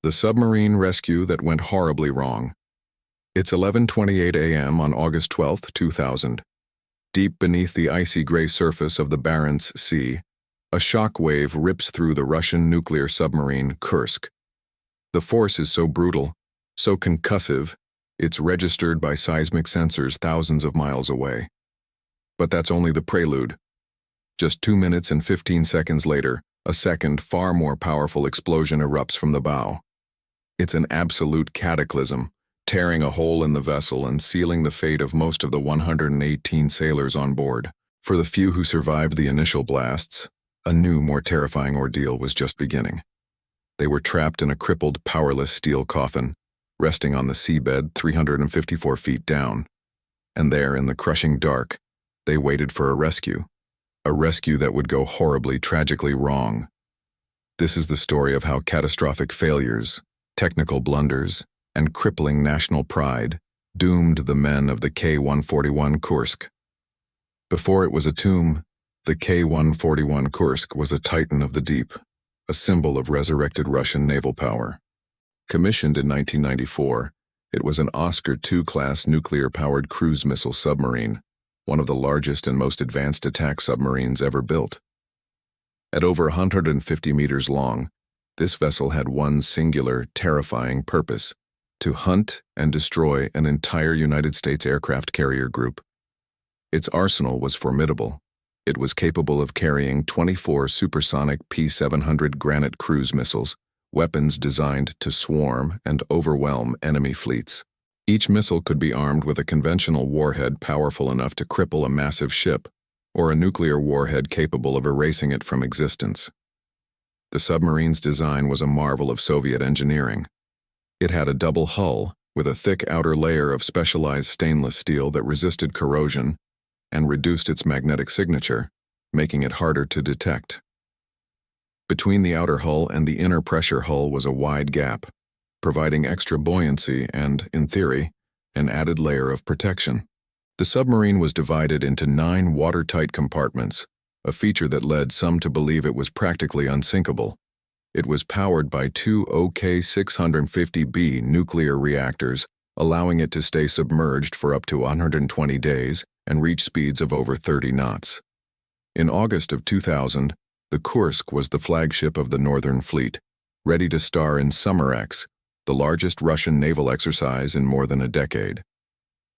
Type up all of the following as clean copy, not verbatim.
The submarine rescue that went horribly wrong. It's 11:28 a.m. on August 12, 2000. Deep beneath the icy gray surface of the Barents Sea, a shock wave rips through the Russian nuclear submarine Kursk. The force is so brutal, so concussive, it's registered by seismic sensors thousands of miles away. But that's only the prelude. Just 2 minutes and 15 seconds later, a second, far more powerful explosion erupts from the bow. It's an absolute cataclysm, tearing a hole in the vessel and sealing the fate of most of the 118 sailors on board. For the few who survived the initial blasts, a new, more terrifying ordeal was just beginning. They were trapped in a crippled, powerless steel coffin, resting on the seabed 354 feet down. And there, in the crushing dark, they waited for a rescue that would go horribly, tragically wrong. This is the story of how catastrophic failures, technical blunders, and crippling national pride doomed the men of the K-141 Kursk. Before it was a tomb, the K-141 Kursk was a titan of the deep, a symbol of resurrected Russian naval power. Commissioned in 1994, it was an Oscar II-class nuclear-powered cruise missile submarine, one of the largest and most advanced attack submarines ever built. At over 150 meters long, this vessel had one singular, terrifying purpose: to hunt and destroy an entire United States aircraft carrier group. Its arsenal was formidable. It was capable of carrying 24 supersonic P-700 Granite cruise missiles, weapons designed to swarm and overwhelm enemy fleets. Each missile could be armed with a conventional warhead powerful enough to cripple a massive ship, or a nuclear warhead capable of erasing it from existence. The submarine's design was a marvel of Soviet engineering. It had a double hull, with a thick outer layer of specialized stainless steel that resisted corrosion and reduced its magnetic signature, making it harder to detect. Between the outer hull and the inner pressure hull was a wide gap, providing extra buoyancy and, in theory, an added layer of protection. The submarine was divided into 9 watertight compartments, a feature that led some to believe it was practically unsinkable. It was powered by 2 OK-650B nuclear reactors, allowing it to stay submerged for up to 120 days and reach speeds of over 30 knots. In August of 2000, the Kursk was the flagship of the Northern Fleet, ready to star in Submarine, the largest Russian naval exercise in more than a decade.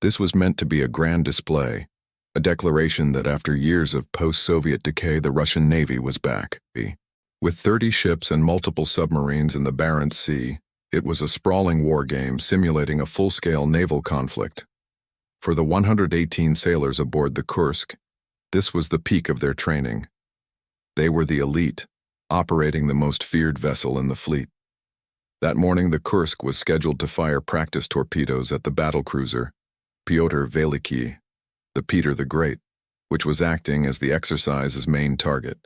This was meant to be a grand display, a declaration that after years of post-Soviet decay, the Russian Navy was back. With 30 ships and multiple submarines in the Barents Sea, it was a sprawling war game simulating a full-scale naval conflict. For the 118 sailors aboard the Kursk, this was the peak of their training. They were the elite, operating the most feared vessel in the fleet. That morning, the Kursk was scheduled to fire practice torpedoes at the battlecruiser Pyotr Veliky, the Peter the Great, which was acting as the exercise's main target.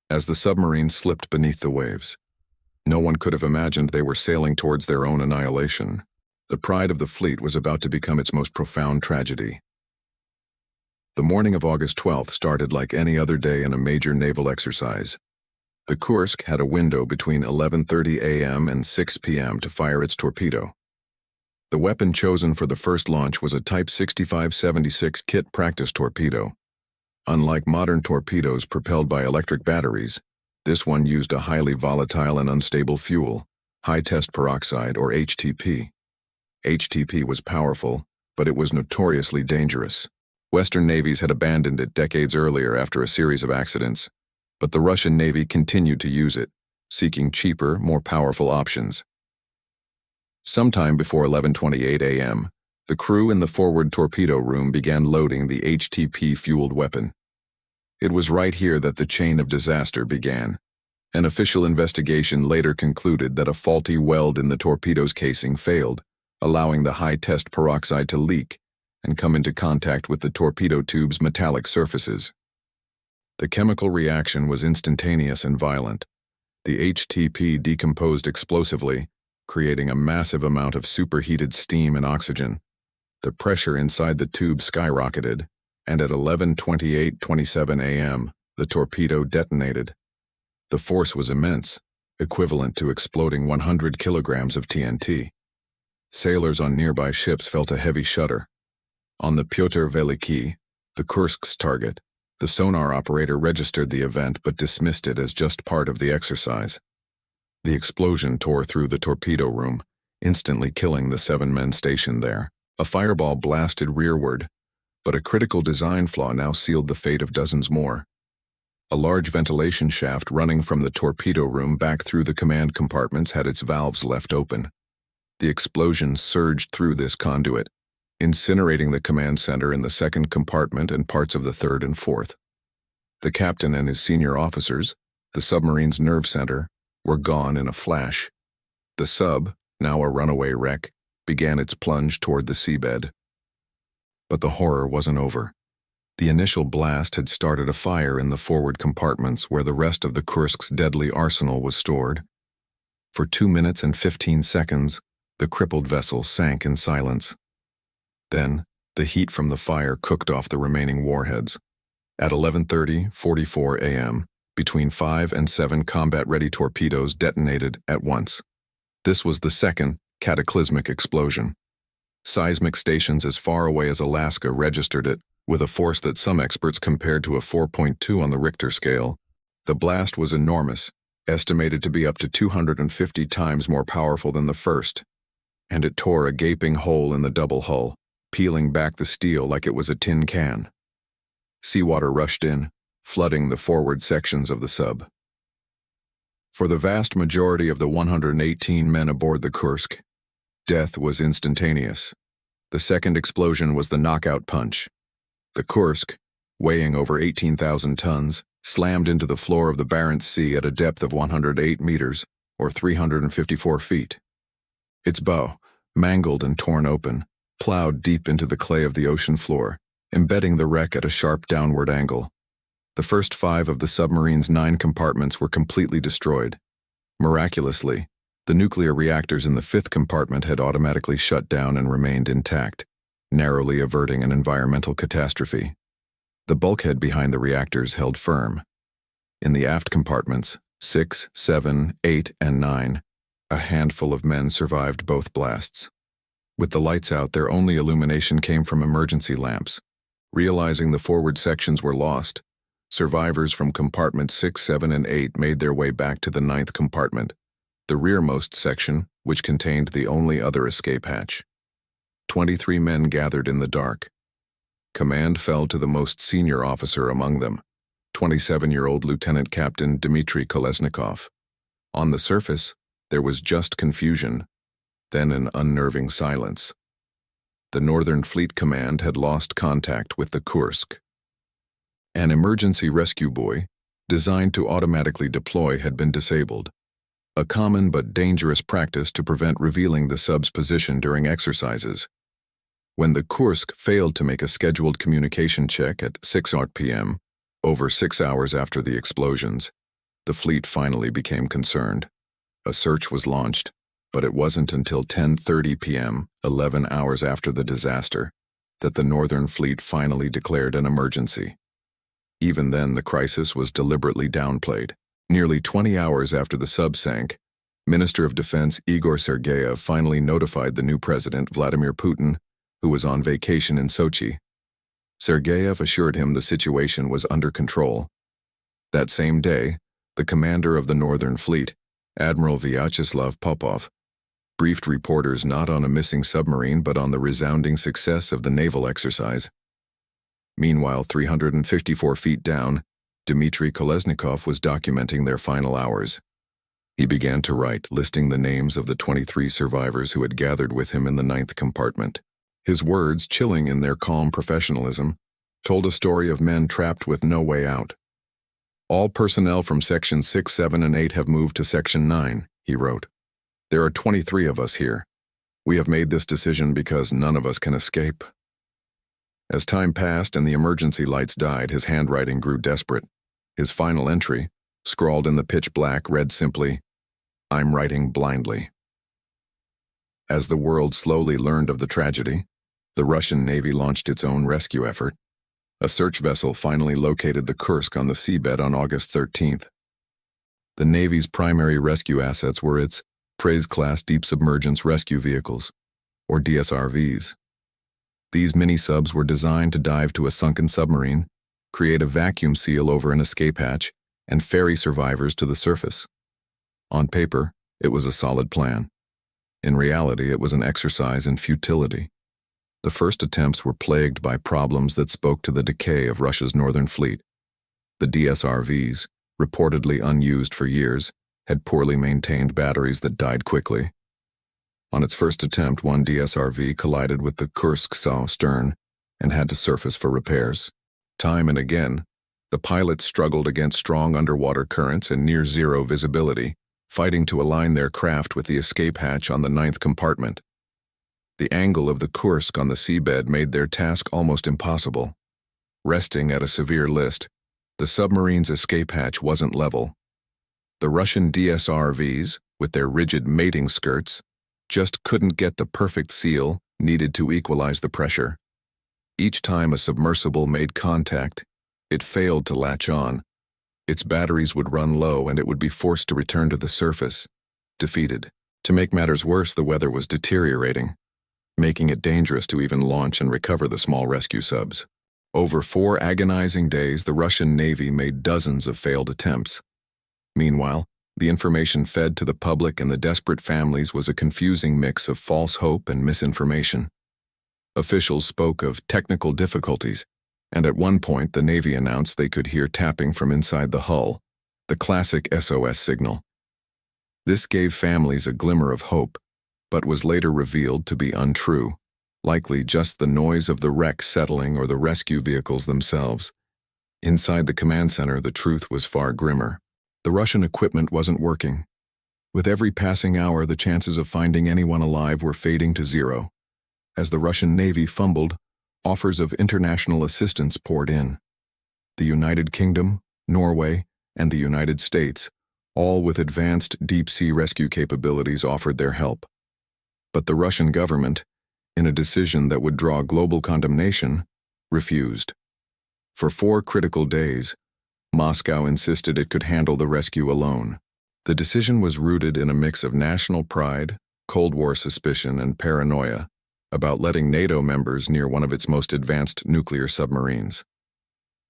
As the submarine slipped beneath the waves, no one could have imagined they were sailing towards their own annihilation. The pride of the fleet was about to become its most profound tragedy. The morning of August 12th started like any other day in a major naval exercise. The Kursk had a window between 11:30 a.m. and 6 p.m. to fire its torpedo. The weapon chosen for the first launch was a Type 6576 kit practice torpedo. Unlike modern torpedoes propelled by electric batteries, this one used a highly volatile and unstable fuel, high-test peroxide or HTP. HTP was powerful, but it was notoriously dangerous. Western navies had abandoned it decades earlier after a series of accidents, but the Russian Navy continued to use it, seeking cheaper, more powerful options. Sometime before 11:28 a.m., the crew in the forward torpedo room began loading the HTP-fueled weapon. It was right here that the chain of disaster began. An official investigation later concluded that a faulty weld in the torpedo's casing failed, allowing the high-test peroxide to leak and come into contact with the torpedo tube's metallic surfaces. The chemical reaction was instantaneous and violent. The HTP decomposed explosively, creating a massive amount of superheated steam and oxygen. The pressure inside the tube skyrocketed, and at 11:27 a.m., the torpedo detonated. The force was immense, equivalent to exploding 100 kilograms of TNT. Sailors on nearby ships felt a heavy shudder. On the Pyotr Veliki, the Kursk's target, the sonar operator registered the event but dismissed it as just part of the exercise. The explosion tore through the torpedo room, instantly killing the 7 men stationed there. A fireball blasted rearward, but a critical design flaw now sealed the fate of dozens more. A large ventilation shaft running from the torpedo room back through the command compartments had its valves left open. The explosion surged through this conduit, incinerating the command center in the 2nd compartment and parts of the 3rd and 4th. The captain and his senior officers, the submarine's nerve center, were gone in a flash. The sub, now a runaway wreck, began its plunge toward the seabed. But the horror wasn't over. The initial blast had started a fire in the forward compartments where the rest of the Kursk's deadly arsenal was stored. For 2 minutes and 15 seconds, the crippled vessel sank in silence. Then, the heat from the fire cooked off the remaining warheads. At 11:44 a.m., between 5 and 7 combat-ready torpedoes detonated at once. This was the second cataclysmic explosion. Seismic stations as far away as Alaska registered it, with a force that some experts compared to a 4.2 on the Richter scale. The blast was enormous, estimated to be up to 250 times more powerful than the first, and it tore a gaping hole in the double hull, peeling back the steel like it was a tin can. Seawater rushed in, flooding the forward sections of the sub. For the vast majority of the 118 men aboard the Kursk, death was instantaneous. The second explosion was the knockout punch. The Kursk, weighing over 18,000 tons, slammed into the floor of the Barents Sea at a depth of 108 meters, or 354 feet. Its bow, mangled and torn open, plowed deep into the clay of the ocean floor, embedding the wreck at a sharp downward angle. The first 5 of the submarine's 9 compartments were completely destroyed. Miraculously, the nuclear reactors in the 5th compartment had automatically shut down and remained intact, narrowly averting an environmental catastrophe. The bulkhead behind the reactors held firm. In the aft compartments, 6, 7, 8, and 9, a handful of men survived both blasts. With the lights out, their only illumination came from emergency lamps. Realizing the forward sections were lost, survivors from compartments 6, 7, and 8 made their way back to the 9th compartment, the rearmost section, which contained the only other escape hatch. 23 men gathered in the dark. Command fell to the most senior officer among them, 27-year-old Lieutenant Captain Dmitry Kolesnikov. On the surface, there was just confusion, then an unnerving silence. The Northern Fleet Command had lost contact with the Kursk. An emergency rescue buoy, designed to automatically deploy, had been disabled, a common but dangerous practice to prevent revealing the sub's position during exercises. When the Kursk failed to make a scheduled communication check at 6 p.m., over 6 hours after the explosions, the fleet finally became concerned. A search was launched, but it wasn't until 10:30 p.m., 11 hours after the disaster, that the Northern Fleet finally declared an emergency. Even then, the crisis was deliberately downplayed. Nearly 20 hours after the sub sank, Minister of Defense Igor Sergeyev finally notified the new president, Vladimir Putin, who was on vacation in Sochi. Sergeyev assured him the situation was under control. That same day, the commander of the Northern Fleet, Admiral Vyacheslav Popov, briefed reporters not on a missing submarine but on the resounding success of the naval exercise. Meanwhile, 354 feet down, Dmitry Kolesnikov was documenting their final hours. He began to write, listing the names of the 23 survivors who had gathered with him in the 9th compartment. His words, chilling in their calm professionalism, told a story of men trapped with no way out. "All personnel from Sections 6, 7, and 8 have moved to Section 9, he wrote. "There are 23 of us here. We have made this decision because none of us can escape." As time passed and the emergency lights died, his handwriting grew desperate. His final entry, scrawled in the pitch black, read simply, "I'm writing blindly." As the world slowly learned of the tragedy, the Russian Navy launched its own rescue effort. A search vessel finally located the Kursk on the seabed on August 13th. The Navy's primary rescue assets were its Praise-class deep submergence rescue vehicles, or DSRVs. These mini-subs were designed to dive to a sunken submarine, create a vacuum seal over an escape hatch, and ferry survivors to the surface. On paper, it was a solid plan. In reality, it was an exercise in futility. The first attempts were plagued by problems that spoke to the decay of Russia's northern fleet. The DSRVs, reportedly unused for years, had poorly maintained batteries that died quickly. On its first attempt, one DSRV collided with the Kursk stern and had to surface for repairs. Time and again, the pilots struggled against strong underwater currents and near-zero visibility, fighting to align their craft with the escape hatch on the 9th compartment. The angle of the Kursk on the seabed made their task almost impossible. Resting at a severe list, the submarine's escape hatch wasn't level. The Russian DSRVs, with their rigid mating skirts, just couldn't get the perfect seal needed to equalize the pressure. Each time a submersible made contact, it failed to latch on. Its batteries would run low and it would be forced to return to the surface, defeated. To make matters worse, the weather was deteriorating, making it dangerous to even launch and recover the small rescue subs. Over 4 agonizing days, the Russian Navy made dozens of failed attempts. Meanwhile, the information fed to the public and the desperate families was a confusing mix of false hope and misinformation. Officials spoke of technical difficulties, and at one point the Navy announced they could hear tapping from inside the hull, the classic SOS signal. This gave families a glimmer of hope, but was later revealed to be untrue, likely just the noise of the wreck settling or the rescue vehicles themselves. Inside the command center, the truth was far grimmer. The Russian equipment wasn't working. With every passing hour, the chances of finding anyone alive were fading to zero. As the Russian Navy fumbled, offers of international assistance poured in. The United Kingdom, Norway, and the United States, all with advanced deep-sea rescue capabilities, offered their help. But the Russian government, in a decision that would draw global condemnation, refused. For 4 critical days, Moscow insisted it could handle the rescue alone. The decision was rooted in a mix of national pride, Cold War suspicion, and paranoia about letting NATO members near one of its most advanced nuclear submarines.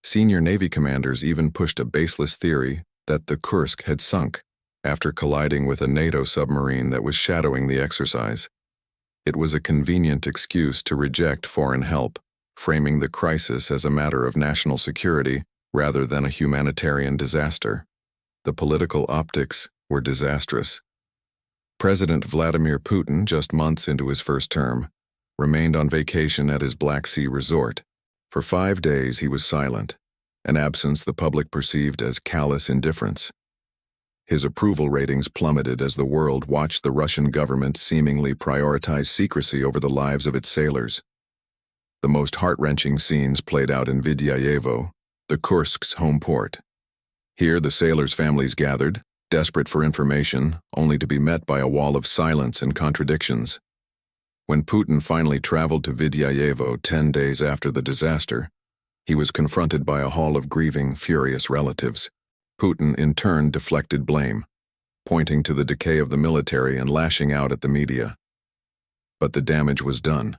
Senior Navy commanders even pushed a baseless theory that the Kursk had sunk after colliding with a NATO submarine that was shadowing the exercise. It was a convenient excuse to reject foreign help, framing the crisis as a matter of national security rather than a humanitarian disaster. The political optics were disastrous. President Vladimir Putin, just months into his first term, remained on vacation at his Black Sea resort. For 5 days he was silent, an absence the public perceived as callous indifference. His approval ratings plummeted as the world watched the Russian government seemingly prioritize secrecy over the lives of its sailors. The most heart-wrenching scenes played out in Vidyayevo, the Kursk's home port. Here the sailors' families gathered, desperate for information, only to be met by a wall of silence and contradictions. When Putin finally traveled to Vidyayevo 10 days after the disaster, he was confronted by a hall of grieving, furious relatives. Putin in turn deflected blame, pointing to the decay of the military and lashing out at the media. But the damage was done.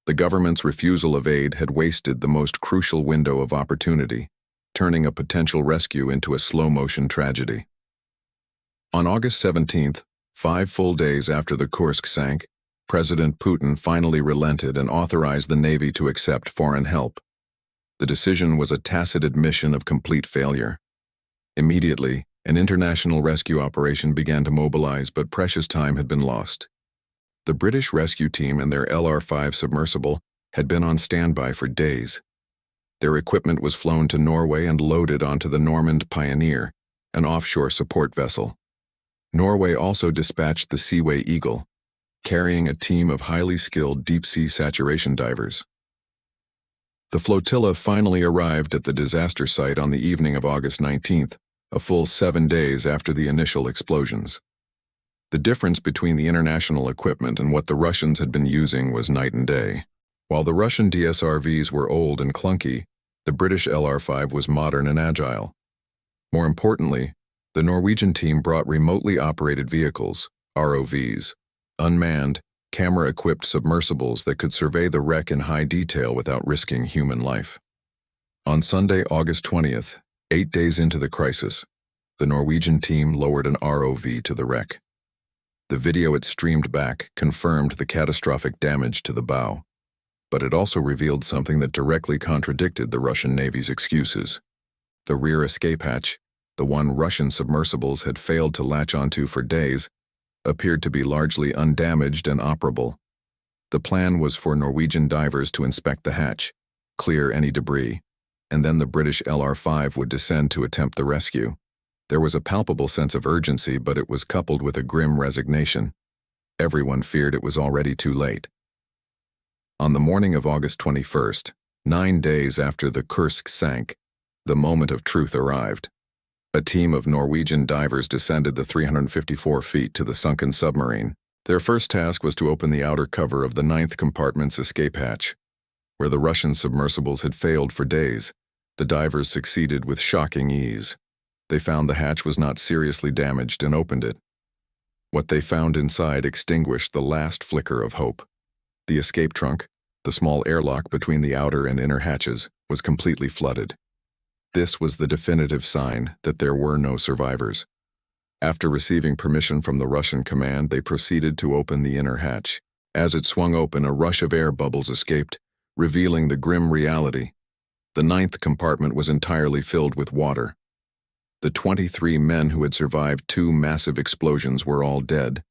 The government's refusal of aid had wasted the most crucial window of opportunity, turning a potential rescue into a slow-motion tragedy. On August 17th, 5 full days after the Kursk sank, President Putin finally relented and authorized the Navy to accept foreign help. The decision was a tacit admission of complete failure. Immediately, an international rescue operation began to mobilize, but precious time had been lost. The British rescue team and their LR-5 submersible had been on standby for days. Their equipment was flown to Norway and loaded onto the Normand Pioneer, an offshore support vessel. Norway also dispatched the Seaway Eagle, carrying a team of highly skilled deep-sea saturation divers. The flotilla finally arrived at the disaster site on the evening of August 19th, a full 7 days after the initial explosions. The difference between the international equipment and what the Russians had been using was night and day. While the Russian DSRVs were old and clunky, the British LR-5 was modern and agile. More importantly, The Norwegian team brought remotely operated vehicles, ROVs, unmanned, camera-equipped submersibles that could survey the wreck in high detail without risking human life. On Sunday, August 20th, 8 days into the crisis, the Norwegian team lowered an ROV to the wreck. The video it streamed back confirmed the catastrophic damage to the bow, but it also revealed something that directly contradicted the Russian Navy's excuses. The rear escape hatch, the one Russian submersibles had failed to latch onto for days, appeared to be largely undamaged and operable. The plan was for Norwegian divers to inspect the hatch, clear any debris, and then the British LR-5 would descend to attempt the rescue. There was a palpable sense of urgency, but it was coupled with a grim resignation. Everyone feared it was already too late. On the morning of August 21st, 9 days after the Kursk sank, the moment of truth arrived. A team of Norwegian divers descended the 354 feet to the sunken submarine. Their first task was to open the outer cover of the 9th compartment's escape hatch. Where the Russian submersibles had failed for days, the divers succeeded with shocking ease. They found the hatch was not seriously damaged and opened it. What they found inside extinguished the last flicker of hope. The escape trunk, the small airlock between the outer and inner hatches, was completely flooded. This was the definitive sign that there were no survivors. After receiving permission from the Russian command, they proceeded to open the inner hatch. As it swung open, a rush of air bubbles escaped, revealing the grim reality. The 9th compartment was entirely filled with water. The 23 men who had survived 2 massive explosions were all dead.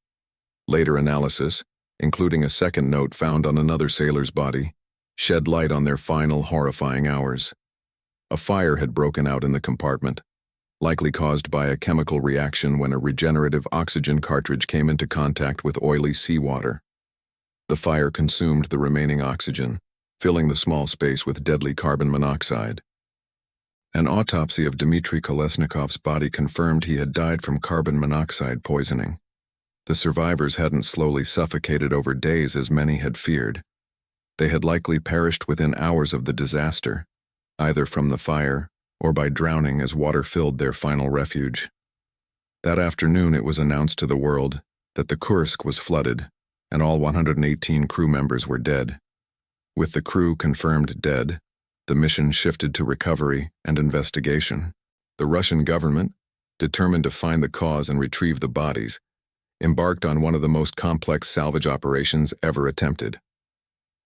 Later analysis, including a second note found on another sailor's body, shed light on their final horrifying hours. A fire had broken out in the compartment, likely caused by a chemical reaction when a regenerative oxygen cartridge came into contact with oily seawater. The fire consumed the remaining oxygen, filling the small space with deadly carbon monoxide. An autopsy of Dmitry Kolesnikov's body confirmed he had died from carbon monoxide poisoning. The survivors hadn't slowly suffocated over days as many had feared. They had likely perished within hours of the disaster, either from the fire or by drowning as water filled their final refuge. That afternoon it was announced to the world that the Kursk was flooded and all 118 crew members were dead. With the crew confirmed dead, the mission shifted to recovery and investigation. The Russian government, determined to find the cause and retrieve the bodies, embarked on one of the most complex salvage operations ever attempted.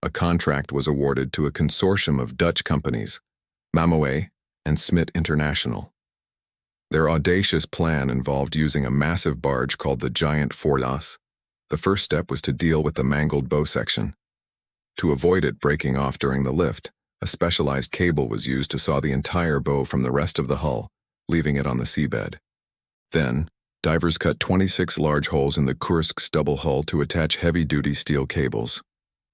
A contract was awarded to a consortium of Dutch companies, Mamoe and Smit International. Their audacious plan involved using a massive barge called the Giant Forlas. The first step was to deal with the mangled bow section. To avoid it breaking off during the lift, a specialized cable was used to saw the entire bow from the rest of the hull, leaving it on the seabed. Then, divers cut 26 large holes in the Kursk's double hull to attach heavy-duty steel cables.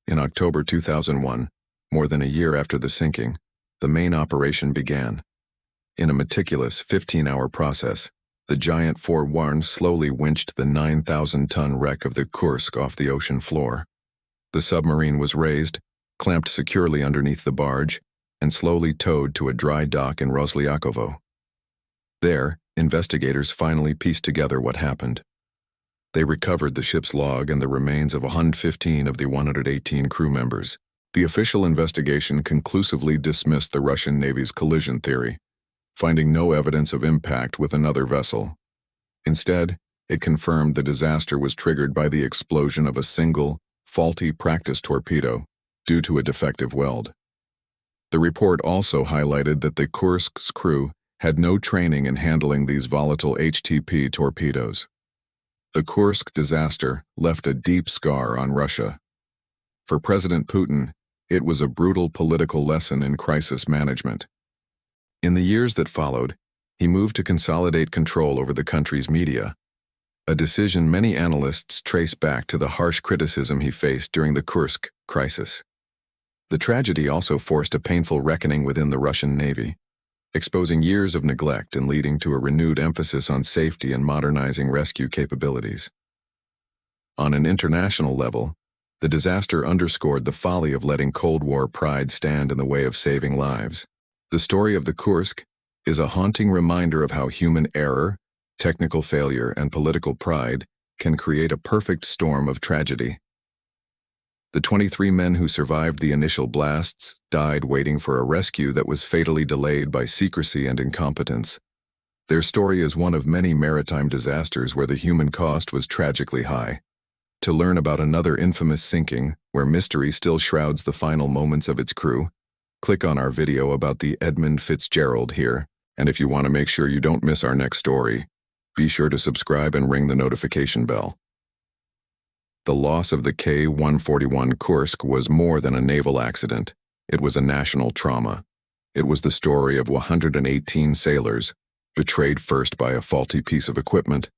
In October 2001, more than a year after the sinking, the main operation began. In a meticulous 15-hour process, the Giant Forwarn slowly winched the 9,000-ton wreck of the Kursk off the ocean floor. The submarine was raised, clamped securely underneath the barge, and slowly towed to a dry dock in Roslyakovo. There, investigators finally pieced together what happened. They recovered the ship's log and the remains of 115 of the 118 crew members. The official investigation conclusively dismissed the Russian Navy's collision theory, finding no evidence of impact with another vessel. Instead, it confirmed the disaster was triggered by the explosion of a single, faulty practice torpedo due to a defective weld. The report also highlighted that the Kursk's crew had no training in handling these volatile HTP torpedoes. The Kursk disaster left a deep scar on Russia. For President Putin, it was a brutal political lesson in crisis management. In the years that followed, he moved to consolidate control over the country's media, a decision many analysts trace back to the harsh criticism he faced during the Kursk crisis. The tragedy also forced a painful reckoning within the Russian Navy, exposing years of neglect and leading to a renewed emphasis on safety and modernizing rescue capabilities. On an international level, the disaster underscored the folly of letting Cold War pride stand in the way of saving lives. The story of the Kursk is a haunting reminder of how human error, Technical failure and political pride can create a perfect storm of tragedy. The 23 men who survived the initial blasts died waiting for a rescue that was fatally delayed by secrecy and incompetence. Their story is one of many maritime disasters where the human cost was tragically high. To learn about another infamous sinking, where mystery still shrouds the final moments of its crew, click on our video about the Edmund Fitzgerald here, and if you want to make sure you don't miss our next story, be sure to subscribe and ring the notification bell. The loss of the K-141 Kursk was more than a naval accident. It was a national trauma. It was the story of 118 sailors, betrayed first by a faulty piece of equipment,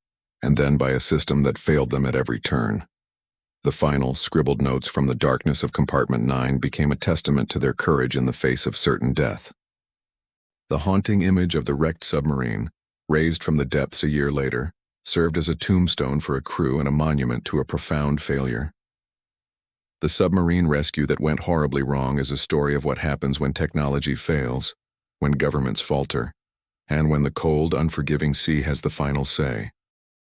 and then by a system that failed them at every turn. The final, scribbled notes from the darkness of Compartment 9 became a testament to their courage in the face of certain death. The haunting image of the wrecked submarine, raised from the depths a year later, served as a tombstone for a crew and a monument to a profound failure. The submarine rescue that went horribly wrong is a story of what happens when technology fails, when governments falter, and when the cold, unforgiving sea has the final say.